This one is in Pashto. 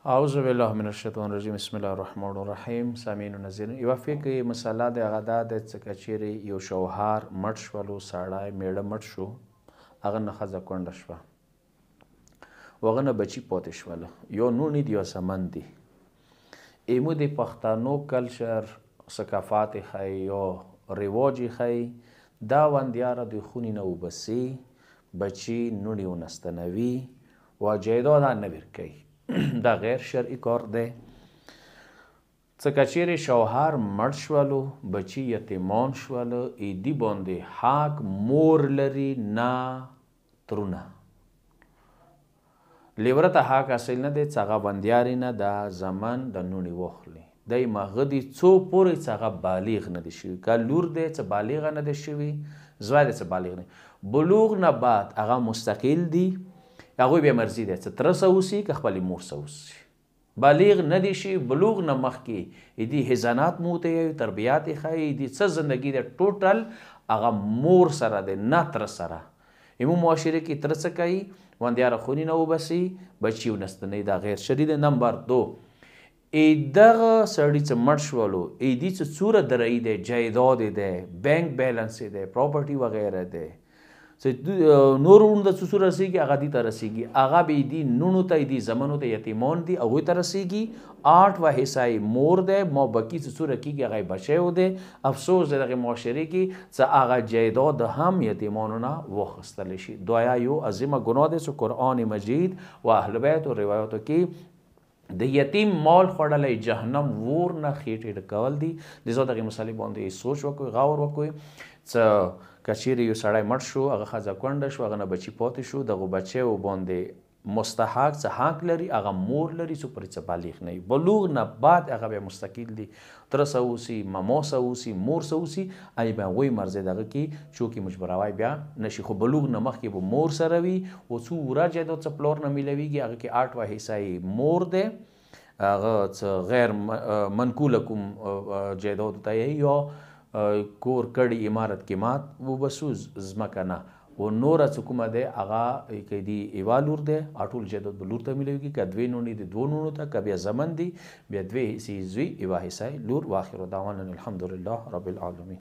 اعوذ بالله من الشیطان الرجیم بسم الله الرحمن الرحیم. سامعین و ناظرین، یوه فقهي مسله د هغه دا ده چې که چیرې یو شوهر مړ شولو، سړی میړه مړ شو، هغه نه ښځه کونډه شوه، هغه نه بچي پاتې شوله، یو نونې دي یا زمن دي. ایمو د پښتنو کلچر ثقافت ښیي یا رواج ښیي دا وندیاره د خونې نه وباسي، بچي نونې ونستنوي و جایداد هم نه ورکوي. دا غیر شرعي کار دی. څه که چیرې شوهر مړ شولو، بچي یتیمان شولو، ایدي باندې حق مور لري نه ترونه. لیوره ته حق اصل نه دی چې هغه بندیارې نه د زمن د نونې واخلي. دی مغه دي څو پورې چې هغه بالغ نه دی شوي. که لور دی چې بالغه نه دی شوي، زوی دی چې بالغ نه. بلوغ نه بعد هغه مستقل دي، هغوی بیا مرضي دی چې تره سه اوسي که خپلې مور سه اوسي. بالغ نه دی شي، بلوغ نه مخکې ایدي حضانات مو ته یوي، تربیات یې ښایي، ایدي څه زندګي دی ټوټل هغه مور سره دی نه تره سره. ایمو معاشره کې تره څه کوي؟ وندیاره خونې نه وباسي، بچي ونستنوي. دا غیر شرعي دی. نمبر دو، دغه سړي چې مړ شولو، ایدي چې څوره درعي دی، جایداد دی، بینک بیلنس دی، پراپرټي وغیره دی، نور ورونو ته څه څه رسېږي هغه دې ته رسېږي. هغه به یې دي نونو ته، یې دي زمنو ته، یتیمان دي، هغوی ته رسېږي. 8 حصه یې مور دی، ما بقي څه څوره کېږي هغه یې بچی دی. افسوس د دغې معاشرې کې چې هغه جایداد هم یتیمانو نه واخیستلی شي. دویا یو عظیمه ګناه دی چې قرآن مجید و اهل بیت و روایاتو کې د یتیم مال خوړلی جهنم ور نه خېټې ډکول دي. لذا دغې مسلې باندې سوچ وکړئ، غور وکړئ چې که چیرې یو سړی مړ شو، هغه ښځه کونډه شو، هغه نه بچي پاتې شو، دغو بچیو باندې مستحق څه حق لري، هغه مور لري څو پورې چې بالغ نه وي. بلوغ نه بعد هغه بیا مستقل دي، تره سه اوسي، مما سه اوسي، مور سه اوسي، ای به هغوی مرضی دغه کې چوکې مجبروی بیا نشي. خو بلوغ نه مخکې به مور سره وي. او څو وره جایداد چې پلار نه میلویږي هغه کې 8 حصه یې مور دی، هغه څه غیر منقوله کوم جایدادو ته یې یا کور کړي عمارت کې مات وبسو ځمکه نه. و نوره چې کومه دی هغه که دي یوه لور دی، ټول جایداد به لور ته میلویږي. که دوې نونې دي 2 نونو ته، که بیا زمن دي بیا 2 حصې زوی، 1 حصه لور. واخر دعوانا الحمدلله رب العالمین.